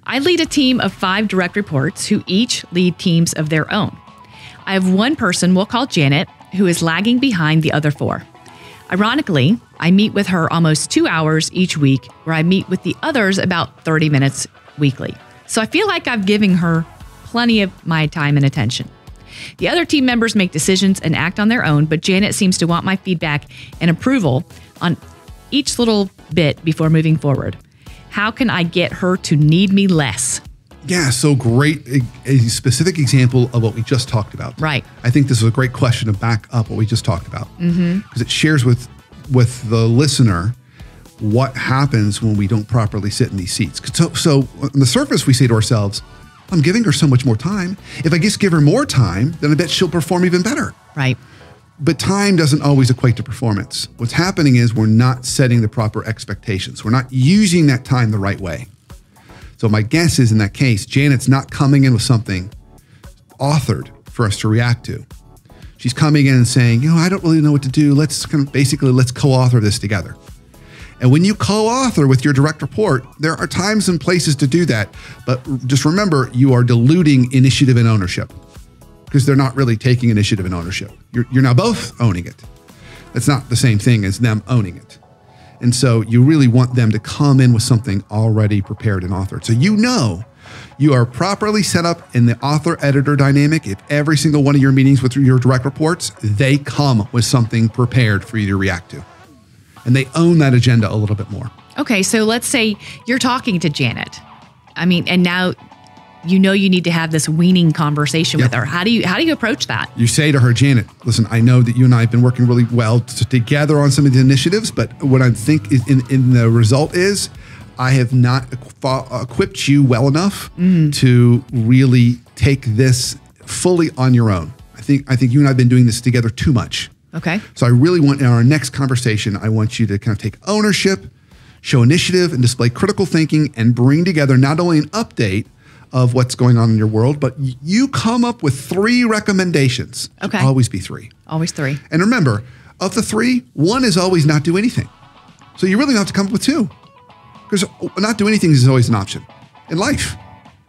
I lead a team of 5 direct reports who each lead teams of their own. I have one person we'll call Janet, who is lagging behind the other 4. Ironically, I meet with her almost 2 hours each week, where I meet with the others about 30 minutes weekly. So I feel like I've given her plenty of my time and attention. The other team members make decisions and act on their own, but Janet seems to want my feedback and approval on each little bit before moving forward. How can I get her to need me less? Yeah, so great. A specific example of what we just talked about. Right. I think this is a great question to back up what we just talked about. Because it shares with the listener what happens when we don't properly sit in these seats. So on the surface, we say to ourselves, I'm giving her so much more time. If I just give her more time, then I bet she'll perform even better. Right. But time doesn't always equate to performance. What's happening is we're not setting the proper expectations. We're not using that time the right way. So my guess is in that case, Janet's not coming in with something authored for us to react to. She's coming in and saying, I don't really know what to do. Let's co-author this together. And when you co-author with your direct report, there are times and places to do that. But just remember, you are diluting initiative and ownership because they're not really taking initiative and ownership. You're now both owning it. That's not the same thing as them owning it. And so you really want them to come in with something already prepared and authored. So you are properly set up in the author-editor dynamic. If every single one of your meetings with your direct reports, they come with something prepared for you to react to. And they own that agenda a little bit more. Okay, so let's say you're talking to Janet. And now you need to have this weaning conversation with her. How do you approach that? You say to her, Janet, listen, I know that you and I have been working really well together on some of the initiatives, but what I think is in the result is I have not equipped you well enough to really take this fully on your own. I think you and I have been doing this together too much. Okay. So I really want in our next conversation, I want you to kind of take ownership, show initiative, and display critical thinking and bring together not only an update of what's going on in your world, but you come up with 3 recommendations. Okay. Always be 3. Always 3. And remember, of the 3, 1 is always not do anything. So you really don't have to come up with 2 because not do anything is always an option in life.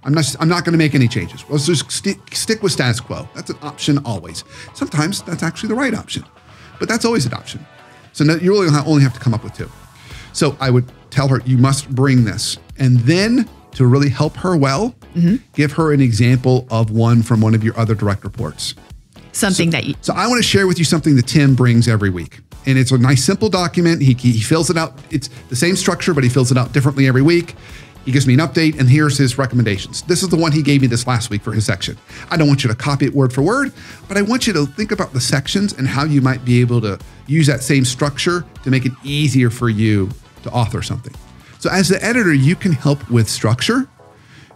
I'm not going to make any changes. Let's just stick with status quo. That's an option always. Sometimes that's actually the right option, but that's always an option. So you really only have to come up with 2. So I would tell her, you must bring this. And then to really help her well, give her an example of one from one of your other direct reports. So I want to share with you something that Tim brings every week. And it's a nice, simple document. He fills it out. It's the same structure, but he fills it out differently every week. He gives me an update, and here's his recommendations. This is the one he gave me this last week for his section. I don't want you to copy it word for word, but I want you to think about the sections and how you might be able to use that same structure to make it easier for you to author something. So as the editor, you can help with structure,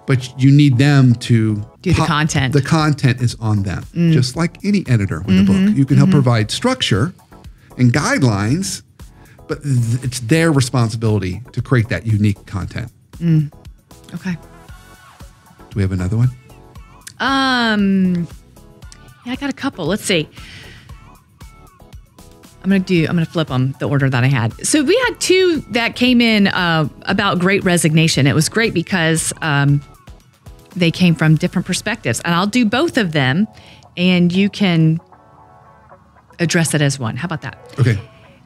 but you need them to do the content. The content is on them, just like any editor with a book. You can help provide structure and guidelines, but it's their responsibility to create that unique content. Okay. Do we have another one? Yeah, I got a couple. Let's see. I'm gonna flip them the order that I had. So we had 2 that came in about Great Resignation. It was great because they came from different perspectives, and I'll do both of them, and you can address it as one. How about that? Okay.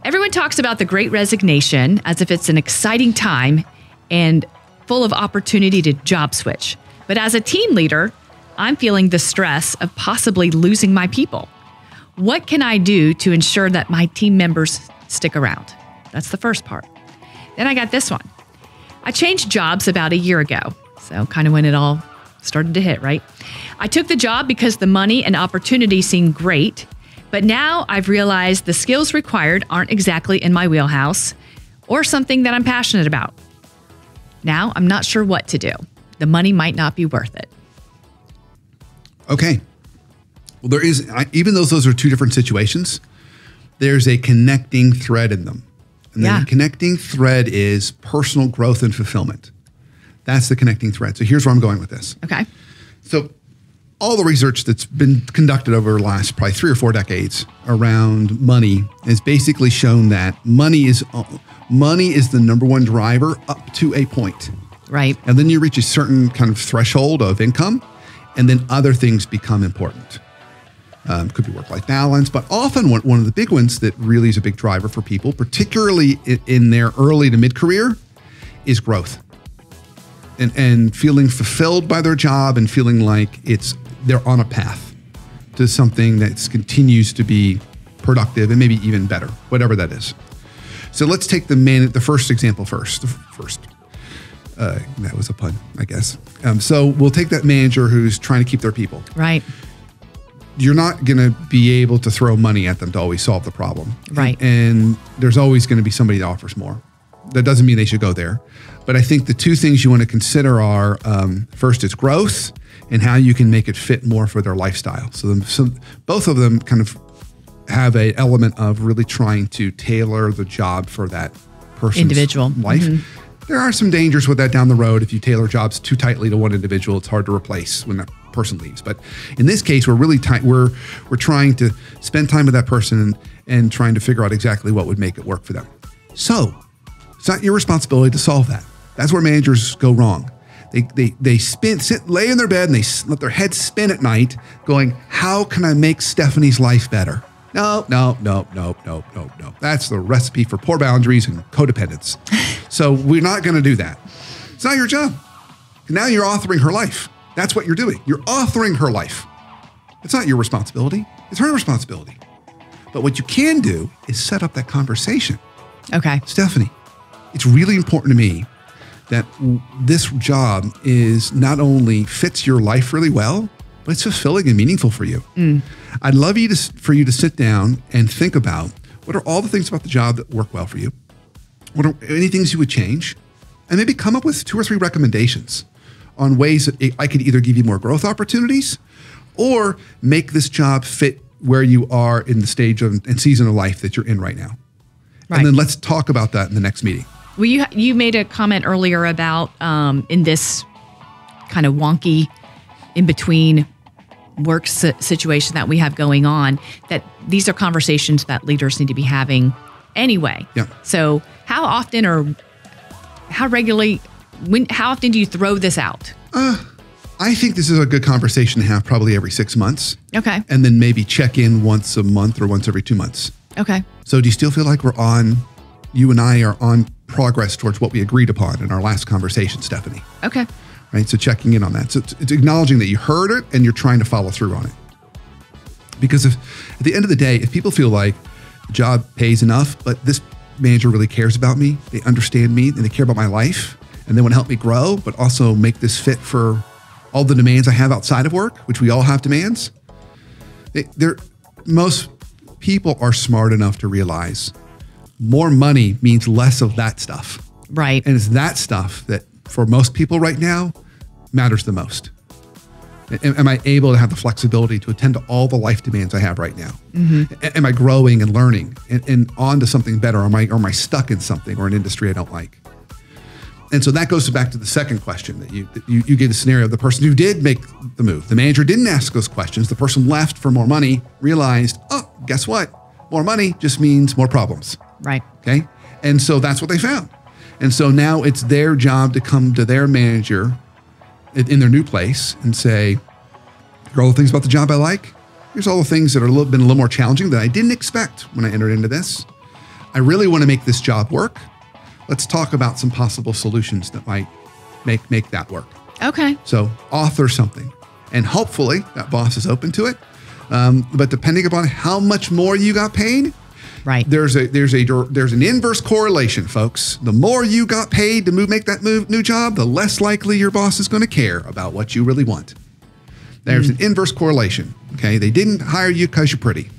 Everyone talks about the Great Resignation as if it's an exciting time and full of opportunity to job switch. But as a team leader, I'm feeling the stress of possibly losing my people. What can I do to ensure that my team members stick around? That's the first part. Then I got this one. I changed jobs about a year ago. So kind of when it all started to hit, right? I took the job because the money and opportunity seemed great, but now I've realized the skills required aren't exactly in my wheelhouse or something that I'm passionate about. Now I'm not sure what to do. The money might not be worth it. Okay. Well, there is, even though those are 2 different situations, there's a connecting thread in them. And the connecting thread is personal growth and fulfillment. That's the connecting thread. So here's where I'm going with this. Okay. So all the research that's been conducted over the last probably 3 or 4 decades around money has basically shown that money is the number one driver up to a point. Right. And then you reach a certain kind of threshold of income, and then other things become important. Could be work-life balance, but often one of the big ones that really is a big driver for people, particularly in their early to mid-career, is growth. And feeling fulfilled by their job and feeling like they're on a path to something that continues to be productive and maybe even better, whatever that is. So let's take the first example first. That was a pun, I guess. So we'll take that manager who's trying to keep their people. Right. You're not going to be able to throw money at them to always solve the problem. Right. And there's always going to be somebody that offers more. That doesn't mean they should go there. But I think the two things you want to consider are, first is growth and how you can make it fit more for their lifestyle. So both of them kind of have an element of really trying to tailor the job for that person's individual life. Mm-hmm. There are some dangers with that down the road. If you tailor jobs too tightly to one individual, it's hard to replace when that person leaves. But in this case, we're really tight. We're trying to spend time with that person and trying to figure out exactly what would make it work for them. So it's not your responsibility to solve that. That's where managers go wrong. They lay in their bed and they let their heads spin at night going, how can I make Stephanie's life better? No. That's the recipe for poor boundaries and codependence. So we're not going to do that. It's not your job. Now you're authoring her life. That's what you're doing. You're authoring her life. It's not your responsibility. It's her responsibility. But what you can do is set up that conversation. Okay. Stephanie, it's really important to me that this job is not only fits your life really well, but it's fulfilling and meaningful for you. I'd love for you to sit down and think about what are all the things about the job that work well for you? What are any things you would change? And maybe come up with 2 or 3 recommendations on ways that I could either give you more growth opportunities or make this job fit where you are in the stage and season of life that you're in right now. Right. And then let's talk about that in the next meeting. Well, you made a comment earlier about in this kind of wonky in-between work situation that we have going on, that these are conversations that leaders need to be having anyway. Yeah. So how often or how regularly, how often do you throw this out? I think this is a good conversation to have probably every 6 months. Okay. And then maybe check in once a month or once every 2 months. Okay. So do you still feel like you and I are on progress towards what we agreed upon in our last conversation, Stephanie? Okay. Right. So checking in on that. So it's acknowledging that you heard it and you're trying to follow through on it. Because at the end of the day, if people feel like the job pays enough, but this manager really cares about me, they understand me and they care about my life and they want to help me grow, but also make this fit for all the demands I have outside of work, which we all have demands. Most people are smart enough to realize more money means less of that stuff. Right. And it's that stuff that for most people right now matters the most. Am I able to have the flexibility to attend to all the life demands I have right now? Mm-hmm. Am I growing and learning and on to something better? Or am I stuck in something or an industry I don't like? And so that goes back to the second question that you gave the scenario of the person who did make the move. The manager didn't ask those questions. The person left for more money, realized, oh, guess what? More money just means more problems. Right. Okay. And so that's what they found. And so now it's their job to come to their manager in their new place and say, here are all the things about the job I like. Here's all the things that are been a little more challenging that I didn't expect when I entered into this. I really want to make this job work. Let's talk about some possible solutions that might make that work. Okay. So author something. And hopefully that boss is open to it. But depending upon how much more you got paid, right, there's an inverse correlation, folks. The more you got paid to make that new job, the less likely your boss is going to care about what you really want. There's an inverse correlation. Okay, they didn't hire you because you're pretty.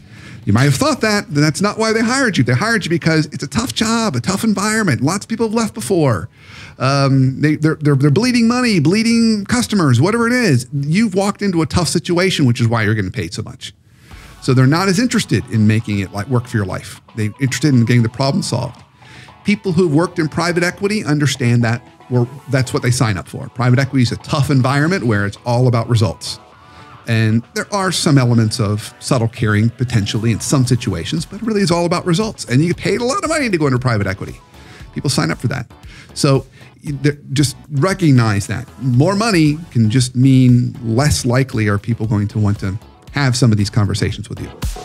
You might have thought that, but that's not why they hired you. They hired you because it's a tough job, a tough environment. Lots of people have left before. They're bleeding money, bleeding customers, whatever it is. You've walked into a tough situation, which is why you're getting paid so much. So they're not as interested in making it work for your life. They're interested in getting the problem solved. People who've worked in private equity understand that that's what they sign up for. Private equity is a tough environment where it's all about results. And there are some elements of subtle caring potentially in some situations, but it really is all about results. And you get paid a lot of money to go into private equity. People sign up for that. So just recognize that more money can just mean less likely are people going to want to have some of these conversations with you.